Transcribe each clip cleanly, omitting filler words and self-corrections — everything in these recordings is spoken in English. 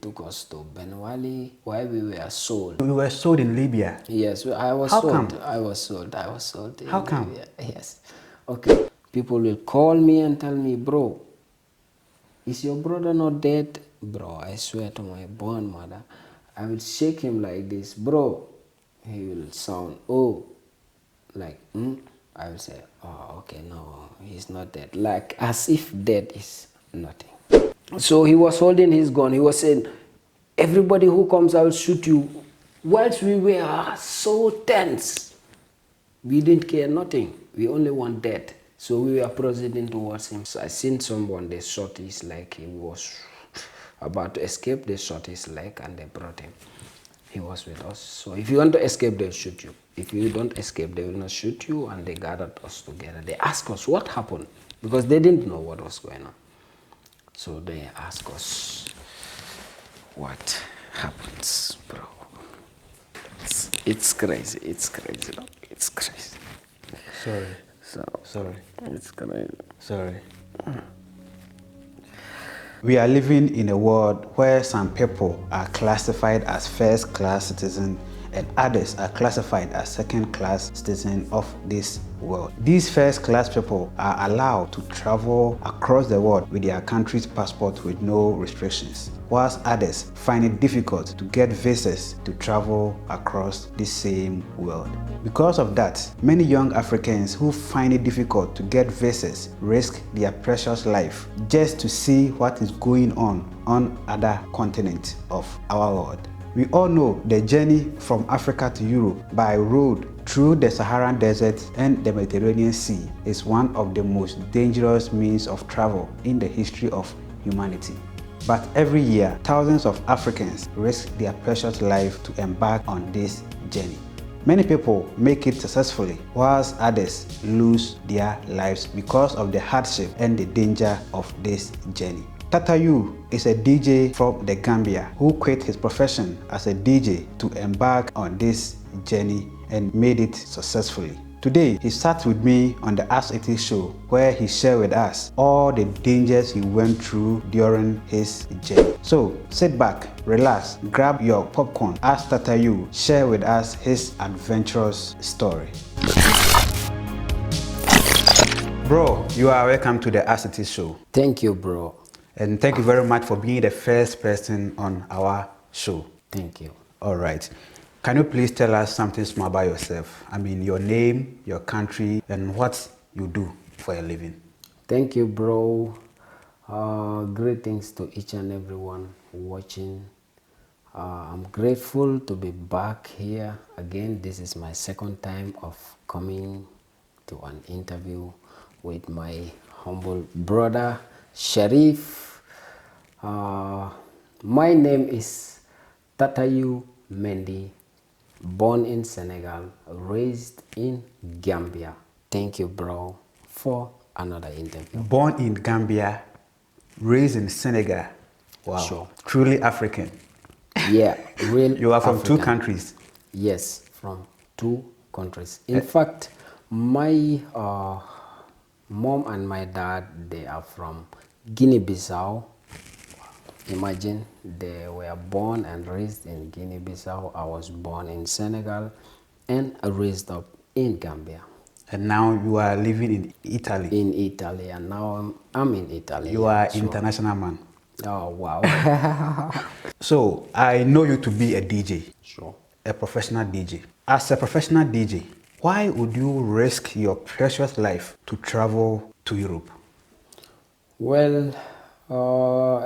took us to Benwali, where we were sold. We were sold in Libya? Yes, I was How sold. come? I was sold. I was sold in How come? Libya. Yes. Okay. People will call me and tell me, bro, is your brother not dead? Bro, I swear to my born mother, I will shake him like this. Bro, he will sound, oh, like, I will say, oh, okay, no, he's not dead. Like, as if dead is nothing. So he was holding his gun. He was saying, everybody who comes, I will shoot you. Whilst we were so tense, we didn't care nothing. We only want death. So we were proceeding towards him. So I seen someone, they shot his leg. He was about to escape. They shot his leg and they brought him. He was with us. So if you want to escape, they'll shoot you. If you don't escape, they will not shoot you. And they gathered us together. They asked us what happened because they didn't know what was going on. So they asked us what happens, bro. It's crazy. It's crazy. It's crazy. Sorry. Sorry. It's crazy. Sorry. We are living in a world where some people are classified as first-class citizens and others are classified as second-class citizens of this world. These first-class people are allowed to travel across the world with their country's passport with no restrictions, whilst others find it difficult to get visas to travel across the same world. Because of that, many young Africans who find it difficult to get visas risk their precious life just to see what is going on other continents of our world. We all know the journey from Africa to Europe by road through the Saharan Desert and the Mediterranean Sea is one of the most dangerous means of travel in the history of humanity. But every year, thousands of Africans risk their precious life to embark on this journey. Many people make it successfully, whilst others lose their lives because of the hardship and the danger of this journey. Tatayu is a DJ from the Gambia who quit his profession as a DJ to embark on this journey and made it successfully. Today, he sat with me on the Ask It show where he shared with us all the dangers he went through during his journey. So sit back, relax, grab your popcorn as Tatayu share with us his adventurous story. Bro, you are welcome to the Ask It show. Thank you, bro. And thank you very much for being the first person on our show. Thank you. All right. Can you please tell us something small about yourself? I mean, your name, your country, and what you do for a living. Thank you, bro. Greetings to each and everyone watching. I'm grateful to be back here again. This is my second time of coming to an interview with my humble brother, Sharif. My name is Tatayu Mendy, born in Senegal, raised in Gambia. Thank you, bro, for another interview. Born in Gambia, raised in Senegal. Wow. Sure. Truly African. Yeah, real You are from African. 2 countries. Yes, from 2 countries. In fact, my mom and my dad, they are from Guinea-Bissau. Imagine, they were born and raised in Guinea-Bissau. I was born in Senegal and raised up in Gambia. And now you are living in Italy. In Italy, and now I'm in Italy. You are international man. Oh, wow. So, I know you to be a DJ. Sure. A professional DJ. As a professional DJ, why would you risk your precious life to travel to Europe? Well,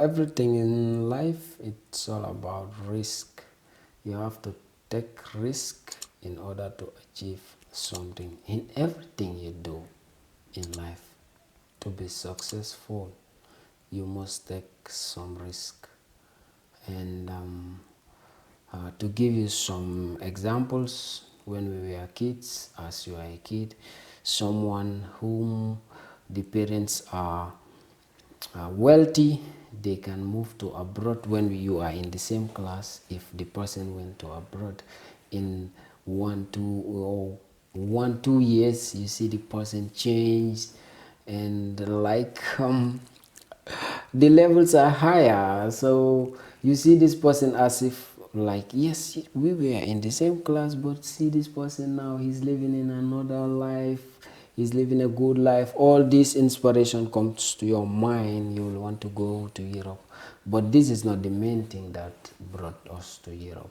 everything in life, it's all about risk. You have to take risk in order to achieve something. In everything you do in life, to be successful, you must take some risk. And to give you some examples, when we were kids, as you are a kid, someone whom the parents are wealthy, they can move to abroad. When you are in the same class, if the person went to abroad in 1-2 years, you see the person change, and like the levels are higher. So you see this person as if like, yes, we were in the same class, but see this person now, he's living in another life, he's living a good life. All this inspiration comes to your mind, you will want to go to Europe. But this is not the main thing that brought us to Europe.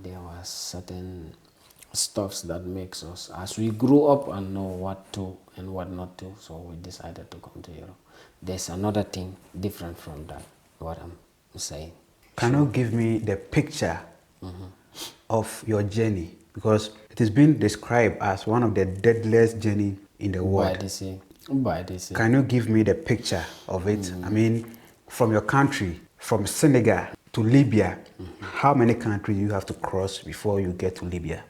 There was certain stuffs that makes us, as we grew up and know what to and what not to, so we decided to come to Europe. There's another thing different from that, what I'm saying. Can you give me the picture of your journey? Because it has been described as one of the deadliest journey in the world. By the sea. By the sea. Can you give me the picture of it? I mean, from your country, from Senegal to Libya, how many countries you have to cross before you get to Libya?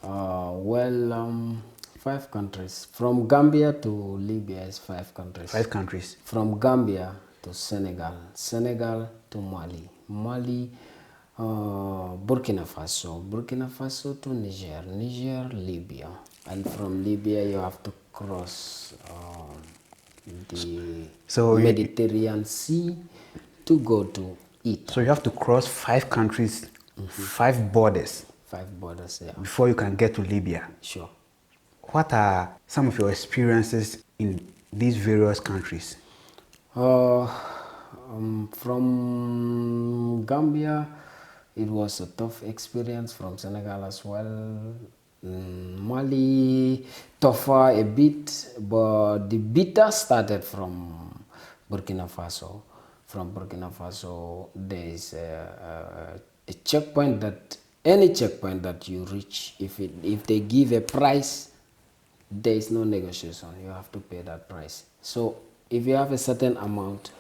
Well, 5 countries. From Gambia to Libya is 5 countries. 5 countries. From Gambia to Senegal, Senegal to Mali, Mali, Burkina Faso, Burkina Faso to Niger, Niger, Libya, and from Libya you have to cross the Mediterranean Sea to go to Italy. So you have to cross 5 countries, 5 borders. 5 borders, yeah. Before you can get to Libya. Sure. What are some of your experiences in these various countries? From Gambia, it was a tough experience. From Senegal as well. Mali, tougher a bit, but the bitter started from Burkina Faso. From Burkina Faso, there is a checkpoint that any checkpoint that you reach, if they give a price, there is no negotiation. You have to pay that price. So if you have a certain amount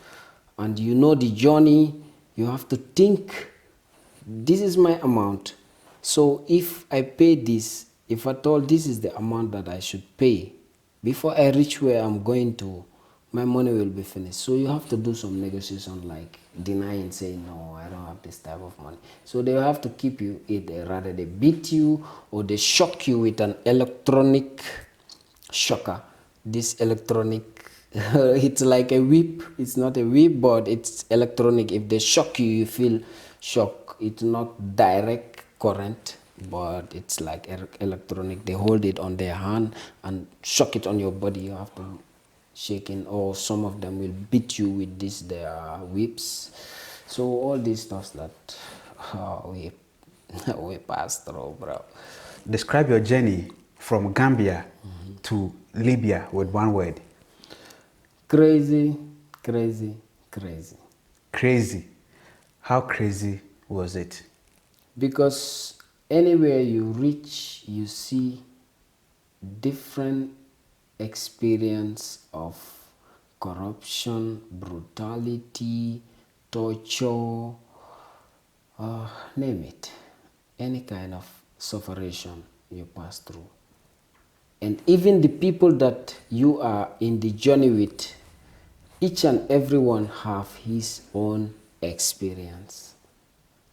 and you know the journey, you have to think, this is my amount. So if I pay this, if at all this is the amount that I should pay, before I reach where I'm going to, my money will be finished. So you have to do some negotiation, like denying, saying, no, I don't have this type of money. So they have to keep you, rather they beat you or they shock you with an electronic shocker. This electronic, it's like a whip. It's not a whip, but it's electronic. If they shock you, you feel shock. It's not direct current, but it's like electronic. They hold it on their hand and shock it on your body. You have to shake it, or some of them will beat you with their whips. So all these stuff that we pass through, bro. Describe your journey from Gambia to Libya with one word. Crazy, crazy, crazy. Crazy. How crazy was it? Because anywhere you reach, you see different experience of corruption, brutality, torture, name it. Any kind of suffering you pass through. And even the people that you are in the journey with, each and everyone have his own experience.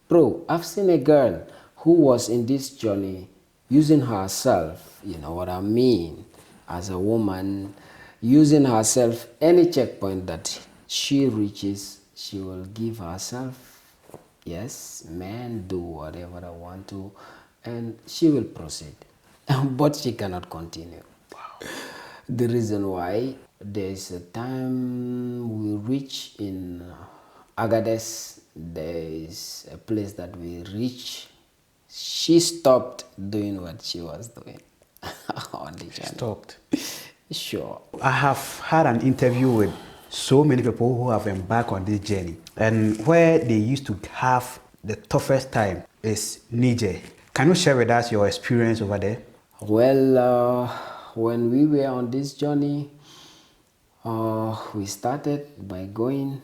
Bro, I've seen a girl who was in this journey using herself, you know what I mean, as a woman, using herself, any checkpoint that she reaches, she will give herself, yes, man, do whatever I want to, and she will proceed. But she cannot continue. Wow. The reason why, there is a time we reach in Agadez, there is a place that we reach. She stopped doing what she was doing on the journey. Stopped. Sure. I have had an interview with so many people who have embarked on this journey, and where they used to have the toughest time is Niger. Can you share with us your experience over there? Well, when we were on this journey, we started by going,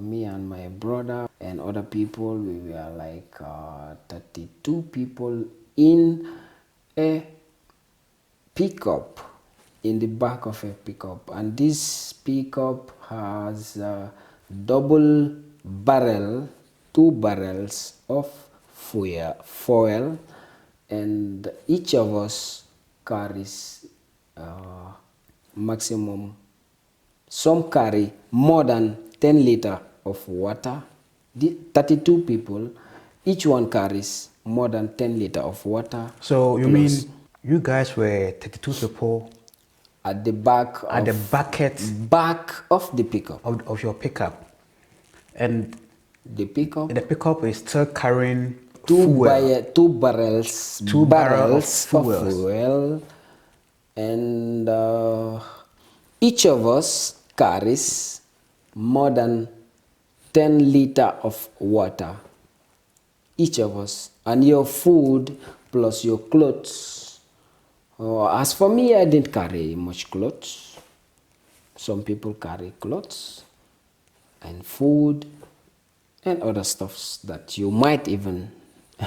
me and my brother and other people, we were like 32 people in a pickup, in the back of a pickup. And this pickup has double barrel, 2 barrels of fuel, and each of us carries maximum, some carry more than 10 liter of water. 32 people, each one carries more than 10 liter of water. So you mean you guys were 32 people at the back at the back of the pickup. Of your pickup, and the pickup is still carrying two barrels of fuel, and each of us carries more than 10 liter of water, each of us, and your food plus your clothes. As for me, I didn't carry much clothes. Some people carry clothes and food and other stuffs that you might even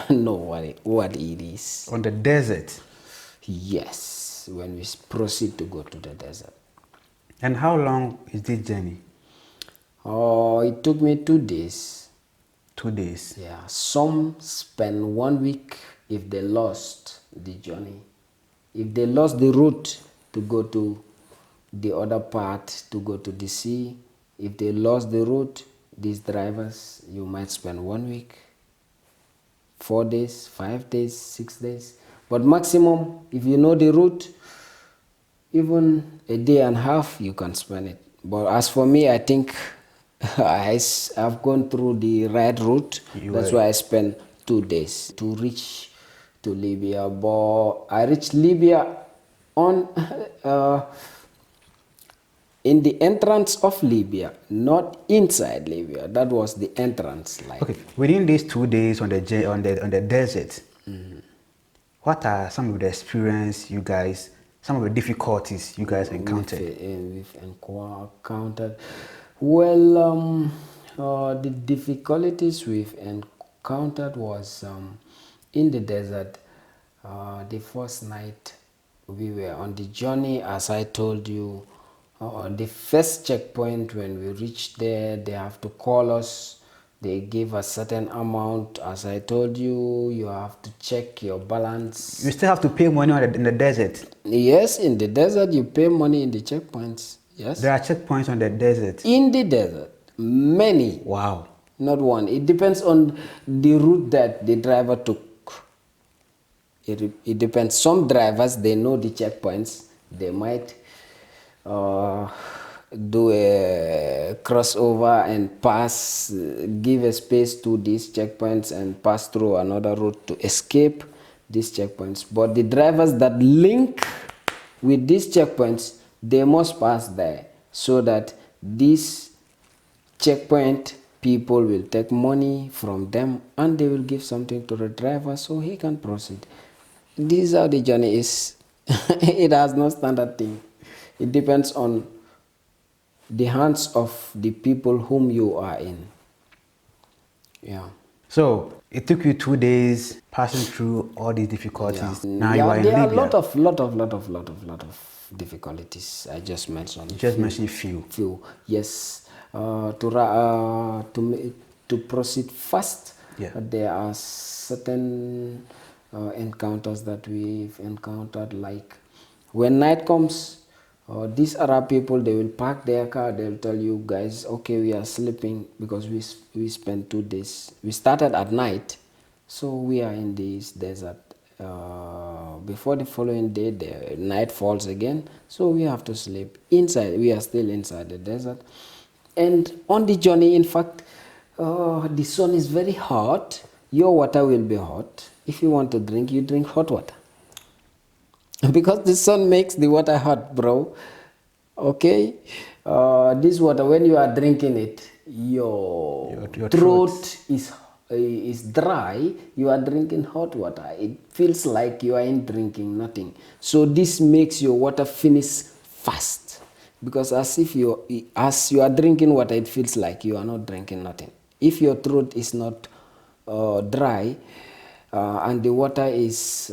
know what it is. On the desert? Yes, when we proceed to go to the desert. And how long is this journey? It took me 2 days. 2 days? Yeah, some spend 1 week if they lost the journey. If they lost the route to go to the other part, to go to the sea, if they lost the route, these drivers, you might spend 1 week, 4 days, 5 days, 6 days. But maximum, if you know the route, even a day and a half, you can spend it. But as for me, I think I've gone through the right route. That's why I spent 2 days to reach to Libya. But I reached Libya on in the entrance of Libya, not inside Libya. That was the entrance. Okay. Within these 2 days on the desert, what are some of the experience you guys, some of the difficulties you guys encountered? We've encountered. Well, the difficulties we've encountered was in the desert. The first night we were on the journey, as I told you. The first checkpoint, when we reached there, they have to call us. They give a certain amount. As I told you, you have to check your balance. You still have to pay money in the desert? Yes, in the desert you pay money in the checkpoints. Yes. There are checkpoints on the desert? In the desert, many. Wow. Not one. It depends on the route that the driver took. It depends. Some drivers, they know the checkpoints. They might do a crossover and pass, give a space to these checkpoints and pass through another route to escape these checkpoints. But the drivers that link with these checkpoints, they must pass there, so that this checkpoint people will take money from them and they will give something to the driver so he can proceed. This is how the journey is. It has no standard thing. It depends on the hands of the people whom you are in. Yeah. So it took you 2 days passing through all these difficulties. Yeah. Now you are in Libya. There are a lot of difficulties. I just mentioned. You just mentioned few. Few. Yes. To proceed fast, there are certain encounters that we've encountered, like when night comes. These Arab people, they will park their car. They'll tell you guys, okay, we are sleeping because we spent 2 days. We started at night, so we are in this desert. Before the following day, the night falls again, so we have to sleep inside. We are still inside the desert, and on the journey, in fact, the sun is very hot. Your water will be hot. If you want to drink, you drink hot water. Because the sun makes the water hot, bro. Okay? This water, when you are drinking it, your throat is dry. You are drinking hot water. It feels like you are in drinking nothing. So this makes your water finish fast. Because as you are drinking water, it feels like you are not drinking nothing. If your throat is not dry, and the water is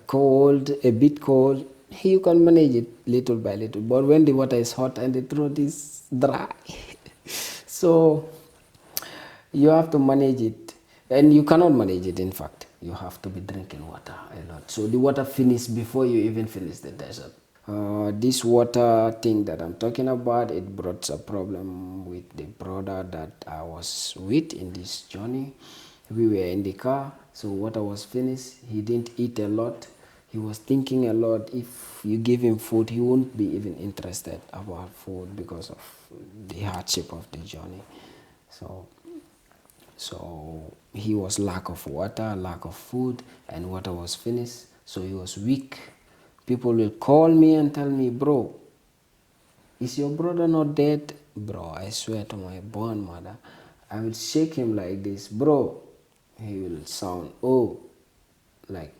cold, a bit cold, you can manage it little by little. But when the water is hot and the throat is dry, so you have to manage it. And you cannot manage it, in fact. You have to be drinking water a lot. So the water finishes before you even finish the desert. This water thing that I'm talking about, it brought a problem with the brother that I was with in this journey. We were in the car, so water was finished. He didn't eat a lot. He was thinking a lot. If you give him food, he won't be even interested about food because of the hardship of the journey. So he was lack of water, lack of food, and water was finished. So he was weak. People will call me and tell me, bro, is your brother not dead? Bro, I swear to my born mother, I will shake him like this, bro. He will sound, oh, like,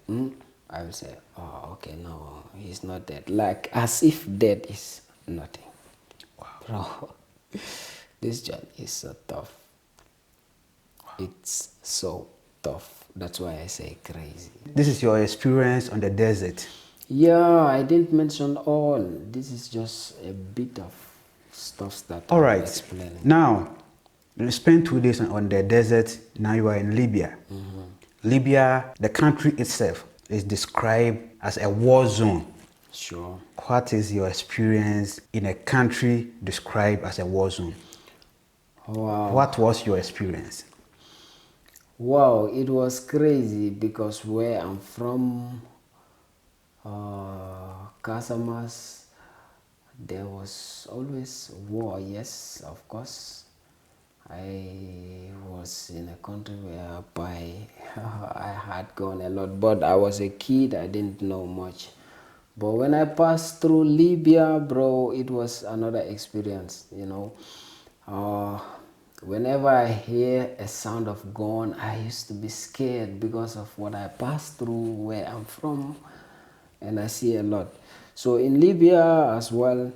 I will say, oh, okay, no, he's not dead. Like, as if dead is nothing. Wow. Bro, this journey is so tough. It's so tough. That's why I say crazy. This is your experience on the desert. Yeah, I didn't mention all. This is just a bit of stuff that All I'm right. explaining. Now, you spent 2 days on the desert. Now you are in Libya. Libya, the country itself, is described as a war zone. Sure. What is your experience in a country described as a war zone? Wow. What was your experience? Wow, it was crazy because where I'm from, Casamas, there was always war. Yes, of course. I was in a country whereby I had gone a lot, but I was a kid, I didn't know much. But when I passed through Libya, bro, it was another experience, you know. Uh, Whenever I hear a sound of gun, I used to be scared because of what I passed through where I'm from, and I see a lot. So in Libya as well,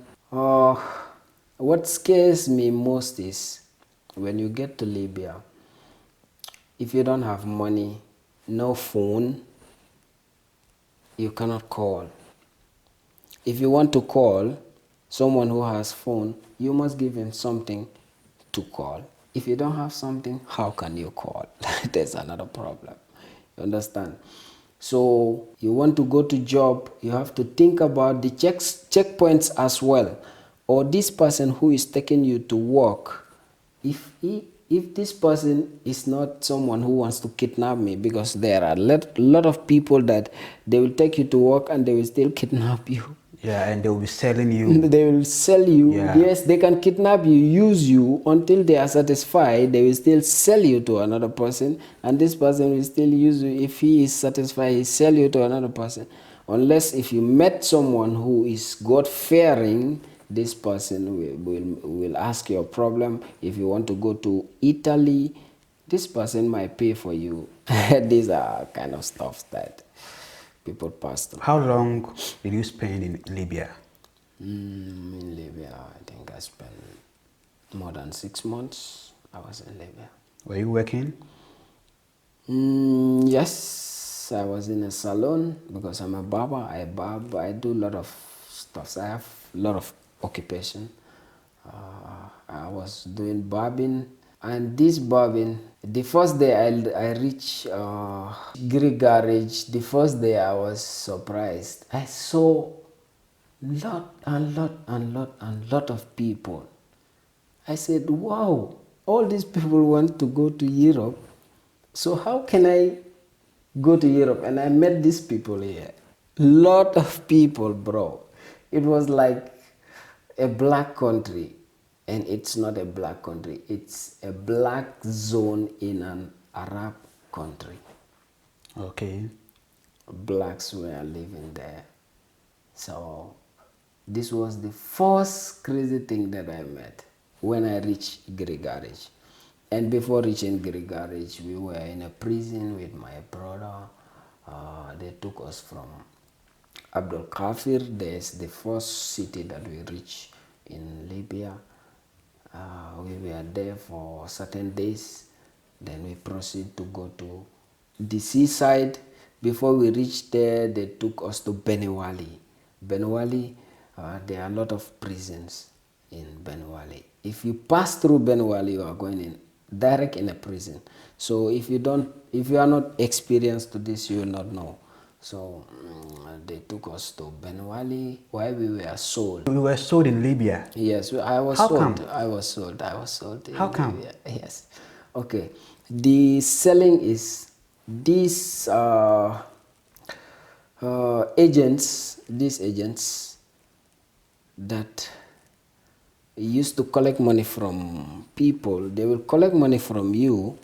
what scares me most is when you get to Libya, if you don't have money, no phone, you cannot call. If you want to call someone who has phone, you must give him something to call. If you don't have something, how can you call? There's another problem. You understand? So you want to go to job, you have to think about the checkpoints as well. Or this person who is taking you to work, if this person is not someone who wants to kidnap me, because there are a lot of people that they will take you to work and they will still kidnap you. Yeah, and they will be selling you. They will sell you. Yeah. Yes, they can kidnap you, use you until they are satisfied. They will still sell you to another person, and this person will still use you. If he is satisfied, he sell you to another person. Unless if you met someone who is God-fearing, this person will ask your problem. If you want to go to Italy, this person might pay for you. These are kind of stuff that people pass through. How long did you spend in Libya? In Libya, I think I spent more than 6 months. I was in Libya. Were you working? Yes, I was in a salon because I'm a barber. I barb. I do a lot of stuff. I have a lot of occupation. I was doing barbing, and this barbing, the first day I reached Greek garage, the first day I was surprised. I saw lot of people. I said, wow, all these people want to go to Europe. So how can I go to Europe? And I met these people here. Lot of people, bro. It was like a black country. And it's not a black country. It's a black zone in an Arab country. Okay. Blacks were living there. So this was the first crazy thing that I met when I reached Greek garage. And before reaching Greek garage, we were in a prison with my brother. They took us from Abdul Kafir. There's the first city that we reached in Libya. We were there for certain days. Then we proceed to go to the seaside. Before we reached there, they took us to Benewali. Benewali, there are a lot of prisons in Benewali. If you pass through Benewali, you are going in direct in a prison. So if you are not experienced to this, you will not know. So they took us to Benwali where we were sold. You were sold in Libya. Yes, I was How sold. come? I was sold. I was sold How in come? Libya. Yes. Okay. The selling is these agents. These agents that used to collect money from people. They will collect money from you,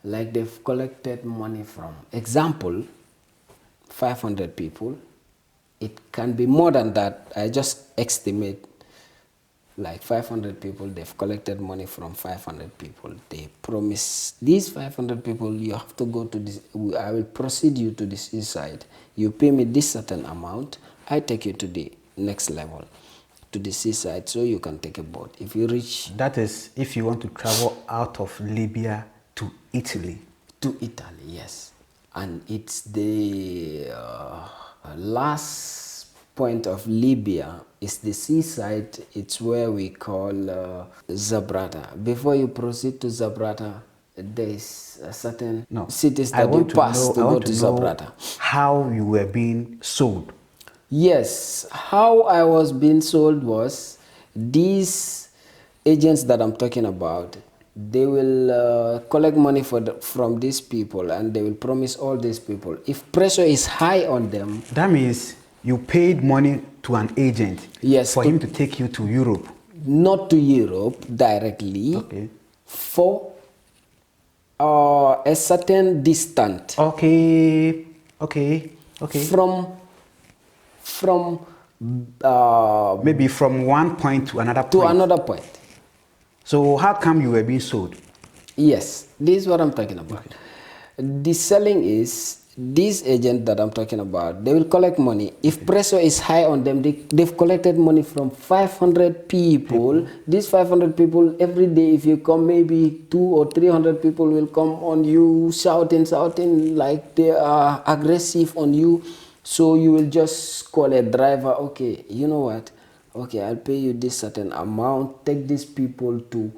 like they've collected money from. Example, 500 people. It can be more than that. I just estimate like 500 people. They've collected money from 500 people. They promise these 500 people, you have to go to this. I will proceed you to this seaside. You pay me this certain amount. I take you to the next level, to the seaside, so you can take a boat. If you reach That is if you want to travel out of Libya to Italy. to Italy, yes, and it's the last point of Libya is the seaside. It's where we call Zabrata. Before you proceed to Zabrata, there is a certain No. cities I that you want to pass know to I go want to to know Zabrata. how you were being sold. Yes, how I was being sold was these agents that I'm talking about. They will collect money from these people, and they will promise all these people. If pressure is high on them, That means you paid money to an agent yes, for him to take you to Europe. not to Europe directly, Okay. for a certain distance Okay. Okay. Okay. from from uh, Maybe from one point to another to point. another point. So how come you were being sold? Yes, this is what I'm talking about. Okay. The selling is this agent that I'm talking about. They will collect money. If pressure is high on them, they've collected money from 500 people. These 500 people, every day, if you come, maybe 200 or 300 people will come on you, shouting, like they are aggressive on you. So you will just call a driver. Okay, you know what? Okay, I'll pay you this certain amount. Take these people to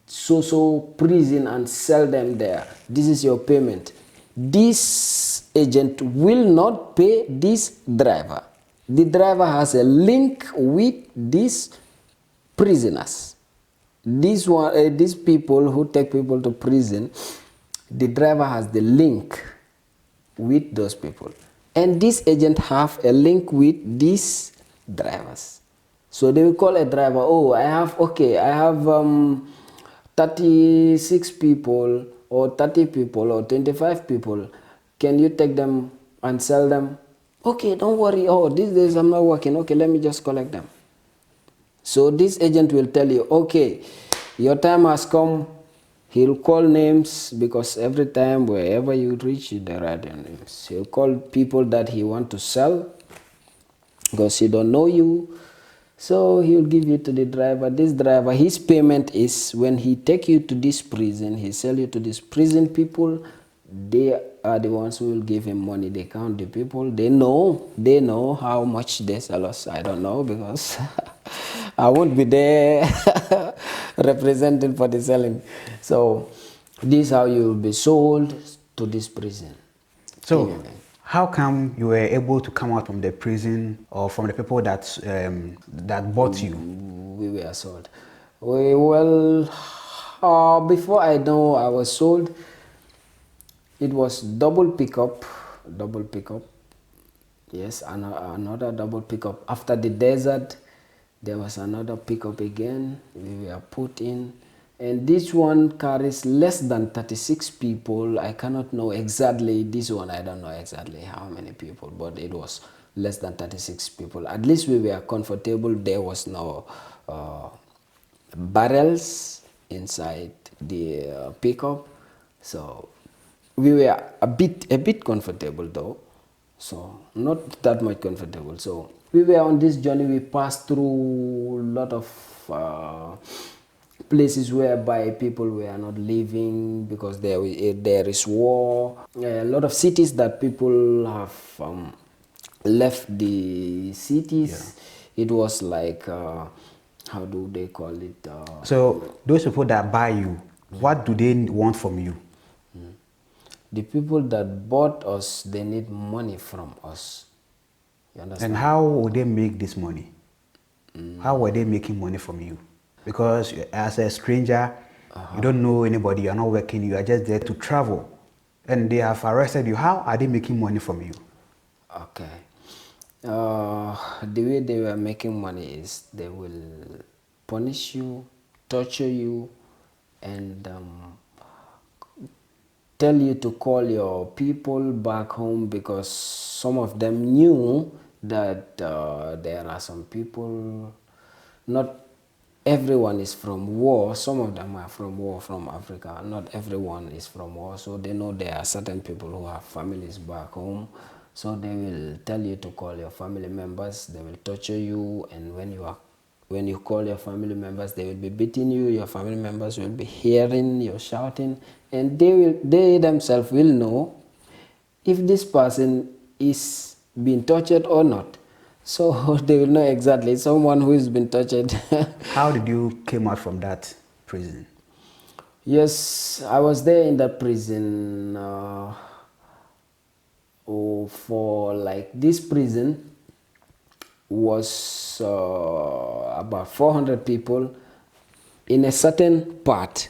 so prison and sell them there. This is your payment. This agent will not pay this driver. The driver has a link with these prisoners. These people who take people to prison, the driver has the link with those people, and this agent have a link with these drivers. So they will call a driver. Oh, I have 36 people or 30 people or 25 people. Can you take them and sell them? Okay, don't worry. Oh, these days I'm not working. Okay, let me just collect them. So this agent will tell you, okay, your time has come. He'll call names, because every time wherever you reach, there are their names. He'll call people that he want to sell, because he don't know you. So he'll give you to the driver. This driver, his payment is when he take you to this prison, he sell you to this prison people. They are the ones who will give him money. They count the people. They know how much they sell us. I don't know, because I won't be there representing for the selling. So this is how you will be sold to this prison. So how come you were able to come out from the prison, or from the people that that bought you? We were sold. Before I know I was sold, it was double pickup. Yes, another double pickup. After the desert, there was another pickup again. We were put in, and this one carries less than 36 people. I cannot know exactly this one. I don't know exactly how many people, but it was less than 36 people. At least we were comfortable. There was no barrels inside the pickup, so we were a bit comfortable though. So not that much comfortable. So we were on this journey. We passed through a lot of places whereby people were not living, because there is war. A lot of cities that people have left the cities. It was like how do they call it? So those people that buy you, what do they want from you? The people that bought us, they need money from us. You understand? And how would they make this money? How were they making money from you? Because as a stranger, you don't know anybody, you're not working, you are just there to travel. And they have arrested you. How are they making money from you? Okay. The way they were making money is they will punish you, torture you, and tell you to call your people back home, because some of them knew that there are some people, not everyone is from war, some of them are from war from Africa, not everyone is from war, so they know there are certain people who have families back home, so they will tell you to call your family members, they will torture you, and when you call your family members, they will be beating you, your family members will be hearing you shouting, and they themselves will know if this person is being tortured or not. So they will know exactly someone who has been tortured. How did you came out from that prison? Yes, I was there in that prison for like this prison was about 400 people in a certain part.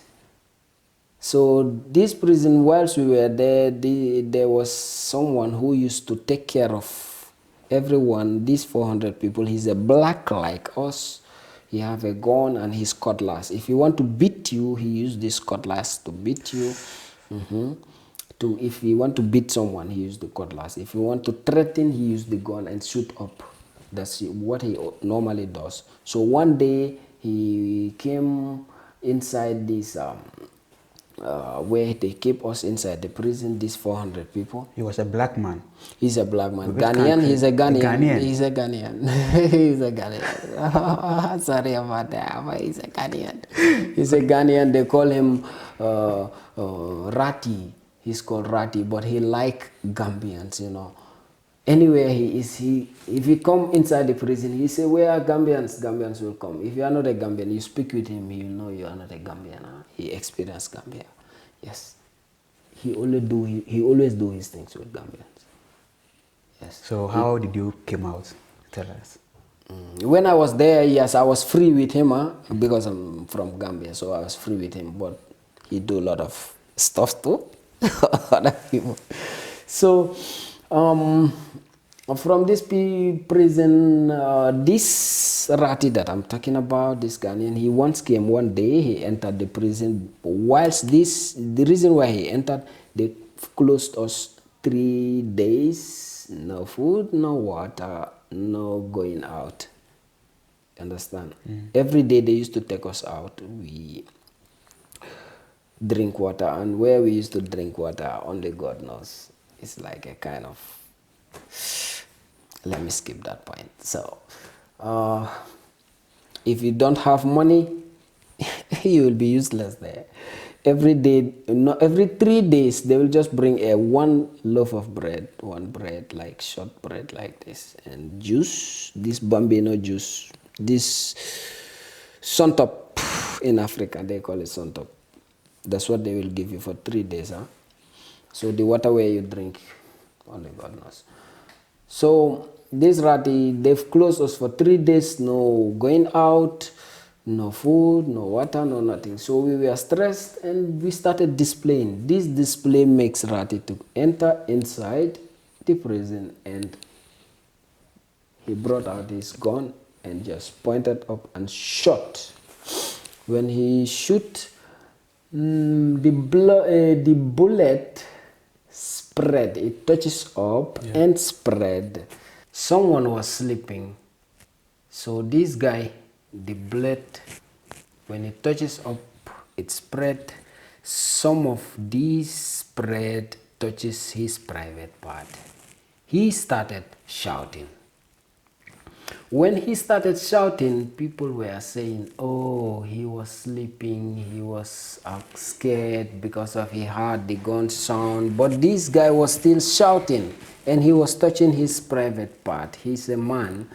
So this prison, whilst we were there, there was someone who used to take care of everyone, these 400 people. He's a black like us. He have a gun and his cutlass. If he want to beat you, he use this cutlass to beat you. If he want to beat someone, he use the cutlass. If he want to threaten, he use the gun and shoot up. That's what he normally does. So one day he came inside this where they keep us inside the prison, these 400 people. He was a black man. He's a black man. Which Ghanaian, country? he's a Ghanaian. Ghanaian. He's a Ghanaian. He's a Ghanaian. Sorry about that, but he's a Ghanaian. He's a Ghanaian. They call him Rati. He's called Rati, but he like Gambians, you know. Anywhere he is, if he come inside the prison, he say, where are Gambians? Gambians will come. If you are not a Gambian, you speak with him, he will know you are not a Gambian. He experienced Gambia. Yes. He always do his things with Gambians. Yes. So how did you came out? Tell us. When I was there, yes, I was free with him, because I'm from Gambia, so I was free with him, but he do a lot of stuff too. Other people. So from this prison, this Rati that I'm talking about, this Ghanaian, he once came one day, he entered the prison. Whilst the reason why he entered, they closed us 3 days, no food, no water, no going out. Understand? Every day they used to take us out. We drink water, and where we used to drink water, only God knows. It's like a kind of, let me skip that point. So if you don't have money, you will be useless there. Every day, no, every 3 days, they will just bring one loaf of bread, one bread, like short bread like this, and juice, this bambino juice, this sontop. In Africa they call it sontop. That's what they will give you for 3 days. So the water where you drink, only God knows. So this Rati, they've closed us for 3 days, no going out, no food, no water, no nothing. So we were stressed and we started displaying. This display makes Rati to enter inside the prison, and he brought out his gun and just pointed up and shot. When he shoot, the bullet spread. It touches up and spread. Someone was sleeping. So this guy, the bullet, when it touches up, it spread. Some of this spread touches his private part. He started shouting. When he started shouting, people were saying, oh, he was sleeping, he was scared because of he heard the gun sound. But this guy was still shouting, and he was touching his private part. He's a man.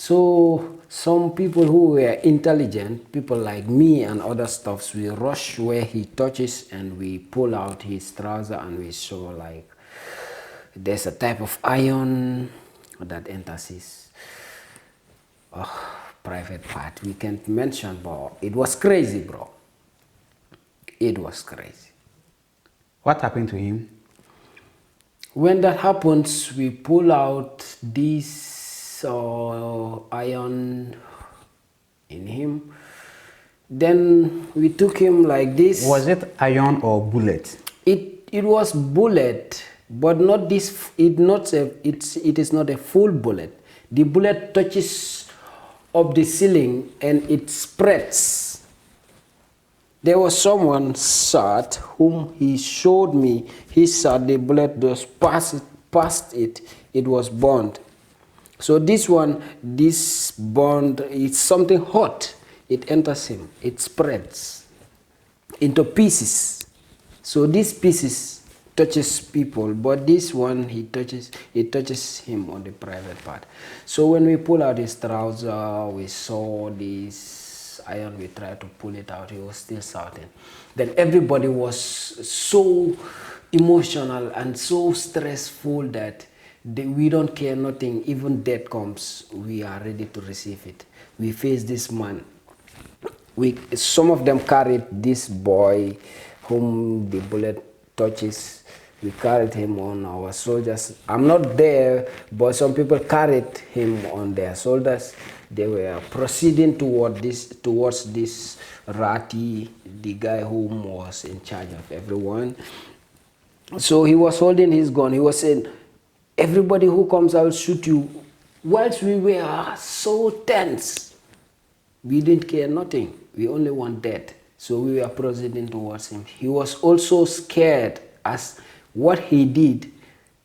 So some people who were intelligent, people like me and other stuffs, we rush where he touches and we pull out his trouser and we show like there's a type of iron that enters his private part. We can't mention, but it was crazy, bro. It was crazy. What happened to him? When that happens, we pull out this iron in him. Then we took him like this. Was it iron or bullet? It was bullet, but not this. It is not a full bullet. The bullet touches up the ceiling and it spreads. There was someone shot whom he showed me. He shot the bullet just past it. It was burned. So this one, this bond, it's something hot. It enters him. It spreads into pieces. So these pieces touches people, but this one it touches him on the private part. So when we pull out his trouser, we saw this iron. We tried to pull it out. He was still shouting. Then everybody was so emotional and so stressful that we don't care nothing. Even death comes, we are ready to receive it. We face this man. Some of them carried this boy whom the bullet touches. We carried him on our soldiers. I'm not there, but some people carried him on their shoulders. They were proceeding towards this Rati, the guy whom was in charge of everyone. So he was holding his gun. He was saying, everybody who comes, I will shoot you. Whilst we were so tense, we didn't care nothing. We only want death. So we were proceeding towards him. He was also scared as what he did.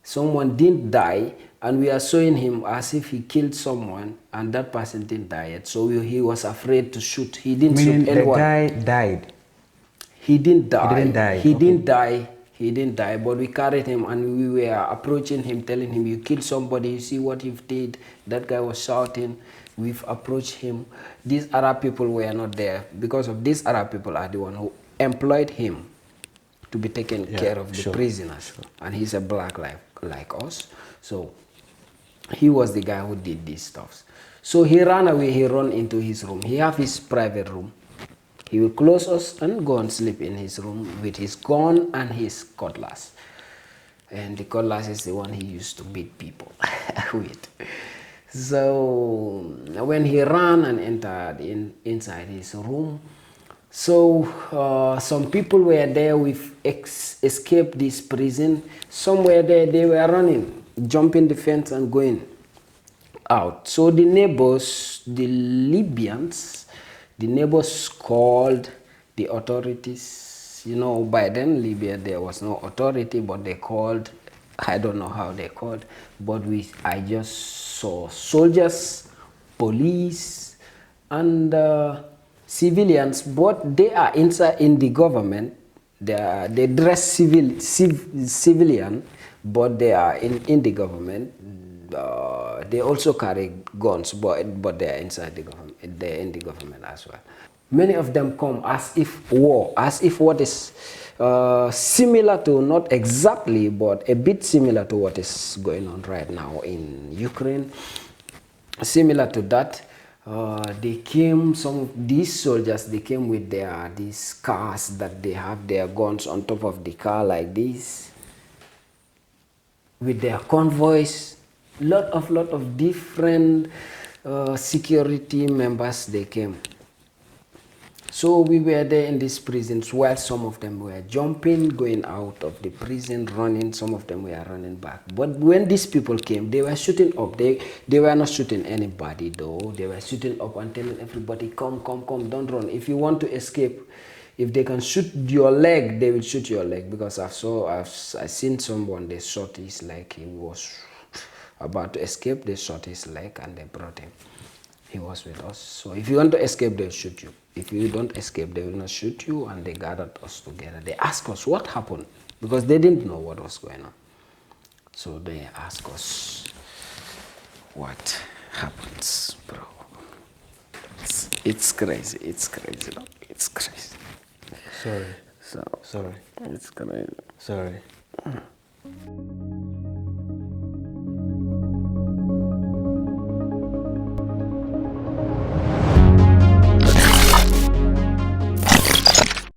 Someone didn't die, and we are showing him as if he killed someone, and that person didn't die yet. So he was afraid to shoot. He didn't shoot anyone. The guy died? He didn't die. He didn't die. He didn't die. He didn't die, but we carried him and we were approaching him, telling him, you killed somebody, you see what you did. That guy was shouting. We've approached him. These Arab people were not there because of these Arab people are the one who employed him to be taking care of the prisoners. And he's a black like us. So he was the guy who did these stuffs. So he ran away, he ran into his room. He have his private room. He will close us and go and sleep in his room with his gun and his cutlass. And the cutlass is the one he used to beat people with. So when he ran and entered inside his room, so some people were there with escaped this prison. Some were there, they were running, jumping the fence and going out. So the neighbors, the Libyans, the neighbors called the authorities. You know, by then, Libya, there was no authority, but they called. I don't know how they called, but I just saw soldiers, police, and civilians, but they are inside in the government. They dress civilian, but they are in the government. They also carry guns, but they are inside the government. They're in the government as well. Many of them come as if war, as if what is similar to, not exactly, but a bit similar to what is going on right now in Ukraine. Similar to that, they came, some of these soldiers, they came with these cars that they have their guns on top of the car like this, with their convoys. Lot of different security members, they came. So we were there in these prisons while some of them were jumping, going out of the prison, running. Some of them were running back. But when these people came, they were shooting up. They were not shooting anybody though. They were shooting up and telling everybody, come, don't run. If you want to escape, if they can shoot your leg, they will shoot your leg. Because I've seen someone, they shot his leg. He was about to escape, they shot his leg and they brought him. He was with us. So if you want to escape, they'll shoot you. If you don't escape, they will not shoot you. And they gathered us together. They asked us what happened, because they didn't know what was going on. So they asked us what happens, bro. It's crazy. It's crazy. No? It's crazy. Sorry. So Sorry. it's crazy. Sorry.